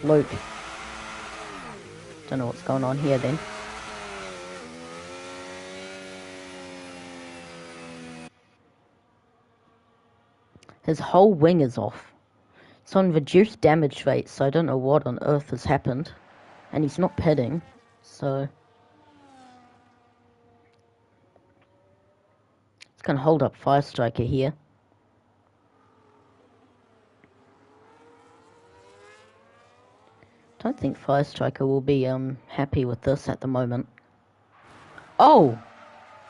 Luke. Don't know what's going on here then. His whole wing is off. It's on reduced damage rate, so I don't know what on earth has happened. And he's not pitting, so... It's gonna hold up Fire Striker here. Don't think Fire Striker will be happy with this at the moment. Oh!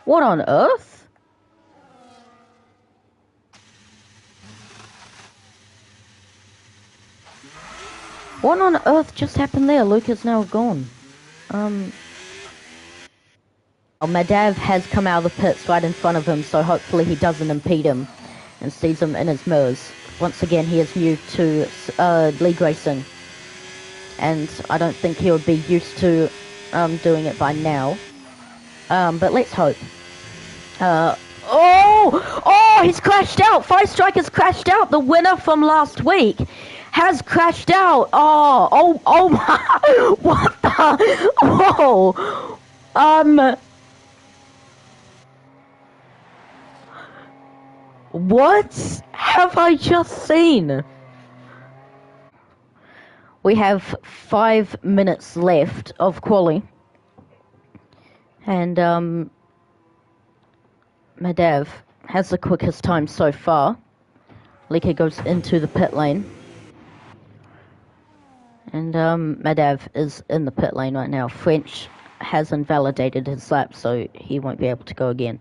What on earth? What on earth just happened there? Luke is now gone. Madav has come out of the pits right in front of him, so hopefully he doesn't impede him and sees him in his mirrors. Once again, he is new to league racing, and I don't think he would be used to doing it by now. But let's hope. Oh, he's crashed out. Fire Striker's crashed out. The winner from last week has crashed out. Oh my, what the, what have I just seen? We have 5 minutes left of quali. And, Madav has the quickest time so far. Lika goes into the pit lane. And, Madav is in the pit lane right now. French has invalidated his lap, so he won't be able to go again.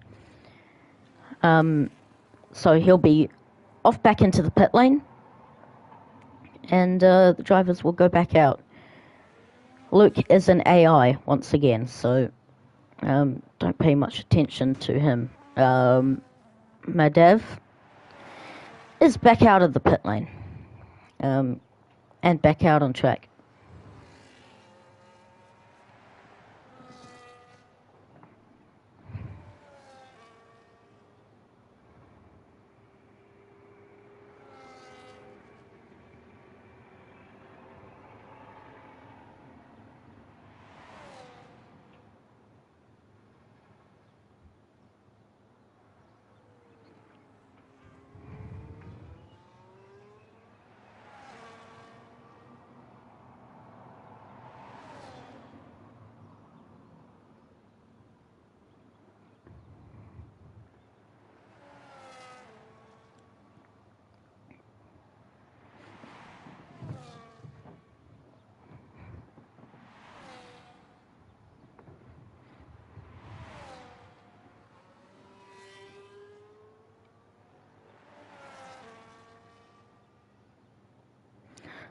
So he'll be off back into the pit lane. And, the drivers will go back out. Luke is an AI once again, so, don't pay much attention to him. Madav is back out of the pit lane. And back out on track.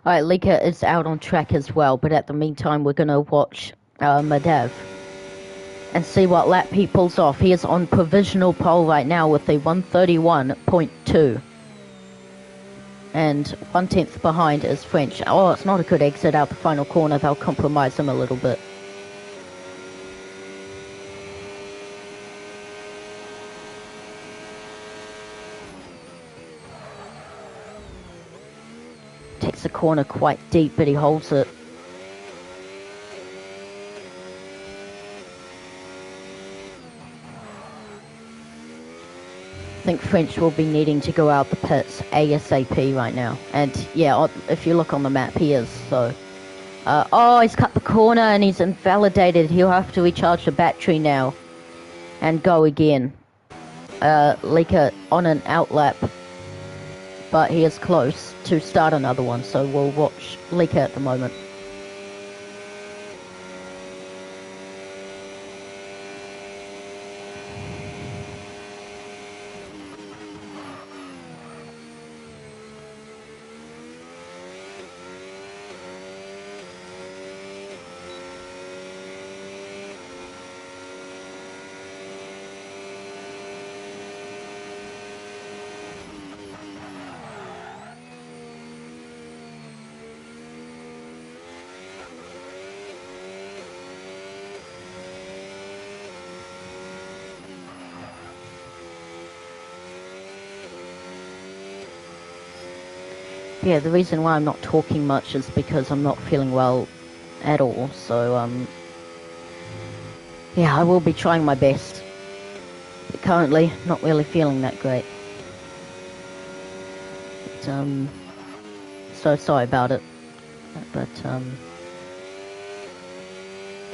Alright, Lika is out on track as well, but at the meantime we're gonna watch Madav and see what lap he pulls off. He is on provisional pole right now with a 131.2. And 1/10 behind is French. Oh, it's not a good exit out the final corner. They'll compromise him a little bit. Takes the corner quite deep, but he holds it. I think French will be needing to go out the pits ASAP right now. And yeah, if you look on the map, he is, so... oh, he's cut the corner and he's invalidated. He'll have to recharge the battery now. And go again. Lika on an outlap. But he is close to start another one, so we'll watch Lika at the moment. yeah, the reason why I'm not talking much is because I'm not feeling well at all. So, yeah, I will be trying my best. But currently, not really feeling that great. But, so sorry about it. But,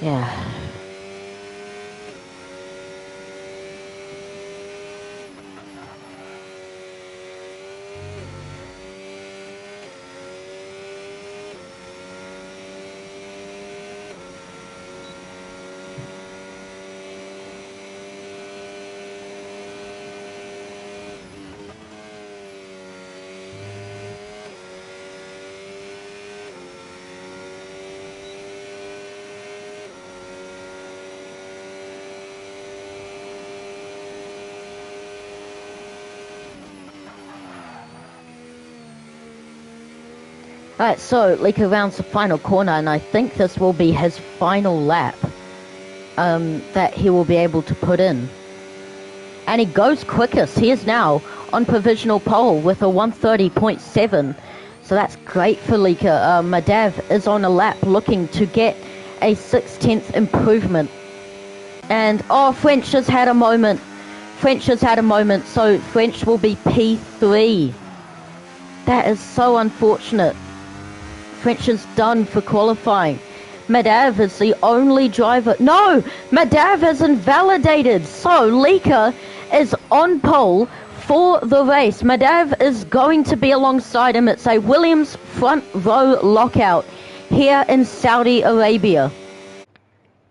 yeah. Alright, so Lika rounds the final corner, and I think this will be his final lap that he will be able to put in. And he goes quickest. He is now on provisional pole with a 1:30.7. So that's great for Lika. Madav is on a lap looking to get a 6/10 improvement. And, oh, French has had a moment. So French will be P3. That is so unfortunate. French is done for qualifying. Madav is the only driver. No! Madav has invalidated. So Lika is on pole for the race. Madav is going to be alongside him. It's a Williams front row lockout here in Saudi Arabia.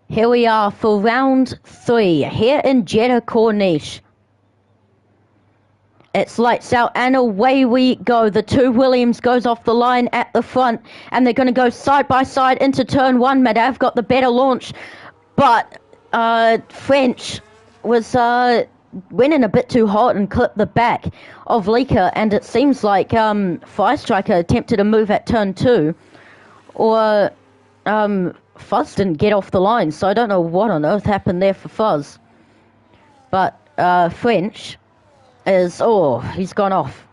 Here we are for round 3 here in Jeddah Corniche. It's lights out and away we go. The two Williams goes off the line at the front, and they're going to go side by side into turn 1. Madav got the better launch, but French was went in a bit too hot and clipped the back of Lika, and it seems like Firestriker attempted a move at turn 2, or Fuzz didn't get off the line, so I don't know what on earth happened there for Fuzz. But French is, oh, he's gone off.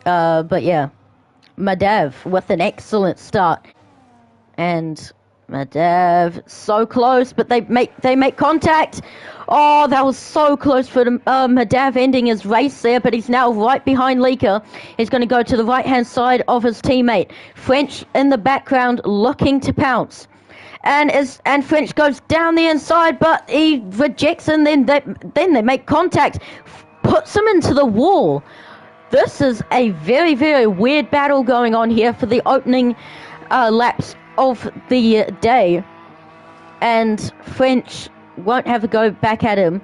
But yeah, Madav with an excellent start, and Madav so close, but they make contact. Oh, that was so close for Madav ending his race there, but he's now right behind Lika. He's going to go to the right hand side of his teammate. French in the background looking to pounce. And French goes down the inside, but he rejects, and then they make contact, puts him into the wall. This is a very, very weird battle going on here for the opening laps of the day. And French won't have a go back at him,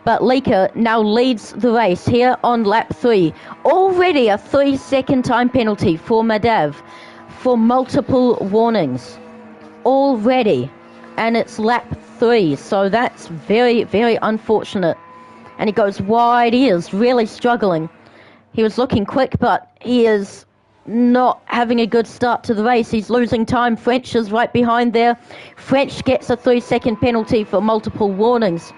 but Lika now leads the race here on lap 3. Already a 3-second time penalty for Madav for multiple warnings. Already, and it's lap 3, so that's very, very unfortunate. And he goes wide. He is really struggling. He was looking quick, but he is not having a good start to the race. He's losing time. French is right behind there. French gets a 3-second penalty for multiple warnings.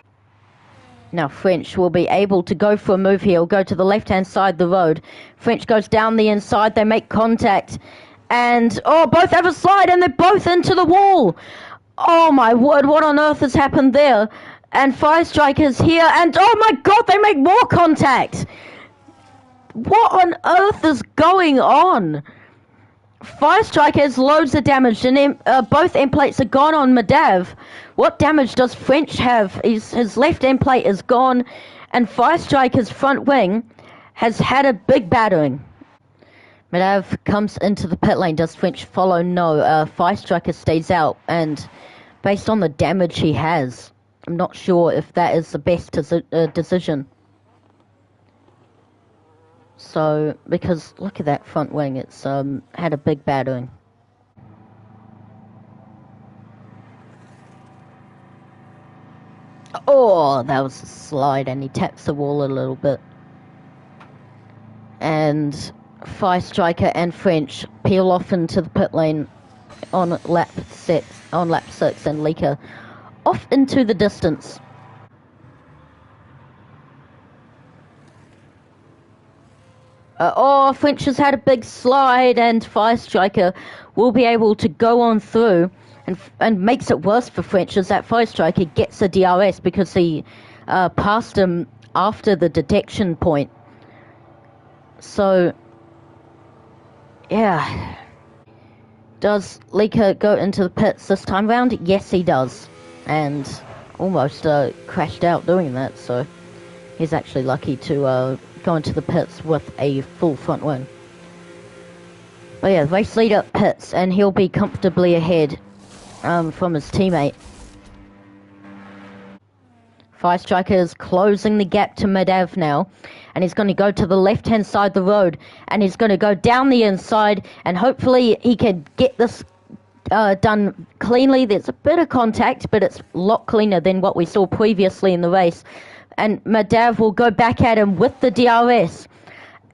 Now French will be able to go for a move here. He'll go to the left-hand side of the road. French goes down the inside. They make contact. And, oh, both have a slide, and they're both into the wall. Oh, my word, what on earth has happened there? And Firestriker's here, and, oh, my God, they make more contact. What on earth is going on? Firestriker has loads of damage, and both end plates are gone on Madav. What damage does French have? His left end plate is gone, and Firestriker's front wing has had a big battering. Madav comes into the pit lane. Does French follow? No. Firestriker stays out, and based on the damage he has, I'm not sure if that is the best decision. So, because look at that front wing, it's had a big battering. Oh, that was a slide, and he taps the wall a little bit. And Firestriker and French peel off into the pit lane on lap 6, and Lika off into the distance. French has had a big slide, and Fire Striker will be able to go on through, and makes it worse for French is that Fire Striker gets a DRS because he passed him after the detection point. So, yeah. Does Leaker go into the pits this time round? Yes, he does. And almost crashed out doing that, so he's actually lucky to go into the pits with a full front wing. But yeah, race leader pits, and he'll be comfortably ahead from his teammate. Fire Striker is closing the gap to Madav now, and he's going to go to the left-hand side of the road, and he's going to go down the inside, and hopefully he can get this done cleanly. There's a bit of contact, but it's a lot cleaner than what we saw previously in the race. And Madav will go back at him with the DRS,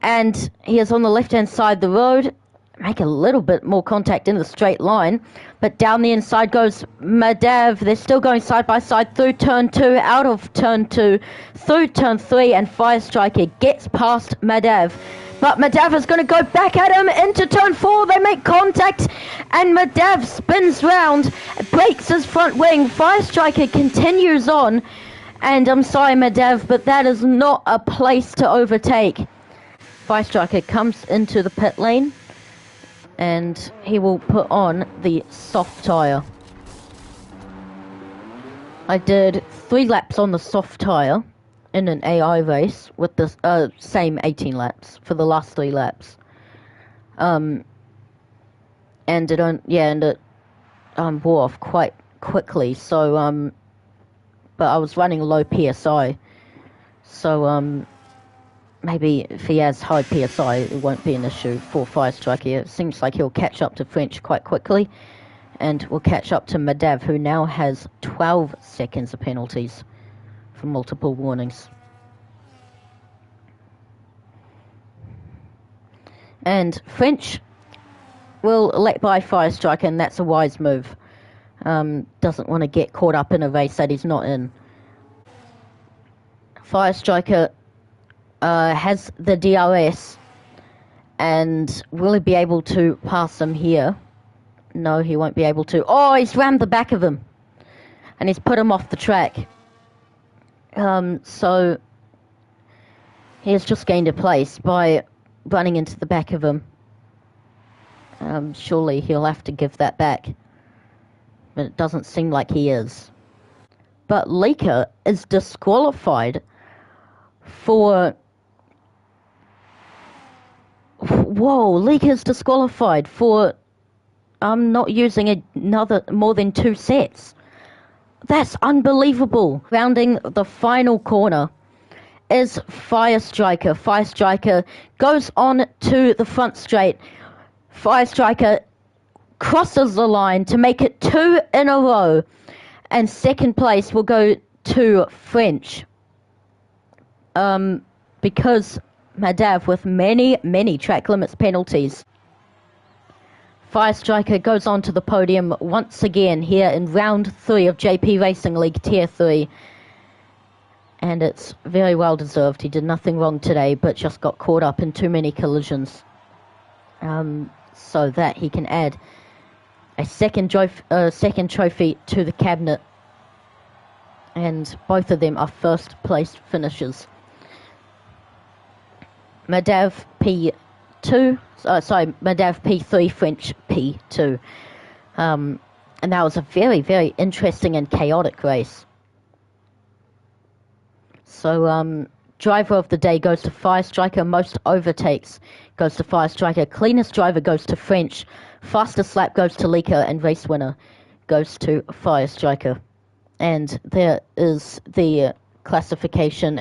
and he is on the left-hand side of the road. Make a little bit more contact in the straight line, but down the inside goes Madav. They're still going side by side through turn 2, out of turn 2, through turn 3, and Fire Striker gets past Madav. But Madav is going to go back at him into turn 4. They make contact, and Madav spins round, breaks his front wing. Fire Striker continues on, and I'm sorry, Madav, but that is not a place to overtake. Fire Striker comes into the pit lane, and he will put on the soft tyre. I did 3 laps on the soft tyre in an AI race with the same 18 laps for the last 3 laps. And it wore off quite quickly. So but I was running low PSI, so maybe if he has high PSI, it won't be an issue for Fire Striker. It seems like he'll catch up to French quite quickly, and will catch up to Madav, who now has 12 seconds of penalties for multiple warnings. And French will let by Fire Striker, and that's a wise move. Doesn't want to get caught up in a race that he's not in. Fire Striker has the DRS, and will he be able to pass him here? No, he won't be able to. Oh, he's rammed the back of him, and he's put him off the track. So he has just gained a place by running into the back of him. Surely he'll have to give that back, but it doesn't seem like he is. But Leaker is disqualified for... Whoa, Leaker's disqualified for not using more than 2 sets. That's unbelievable. Rounding the final corner is Fire Striker. Fire Striker goes on to the front straight. Fire Striker crosses the line to make it 2 in a row, and second place will go to French. Because Madav with many track limits penalties. Fire Striker goes on to the podium once again here in round 3 of JP Racing League Tier 3. And it's very well deserved. He did nothing wrong today, but just got caught up in too many collisions. So that he can add a second trophy to the cabinet. And both of them are first place finishes. Madav P2, Madav P3, French P2. And that was a very interesting and chaotic race. So, driver of the day goes to Fire Striker. Most overtakes goes to Fire Striker. Cleanest driver goes to French. Fastest lap goes to Leaker. And race winner goes to Fire Striker. And there is the classification.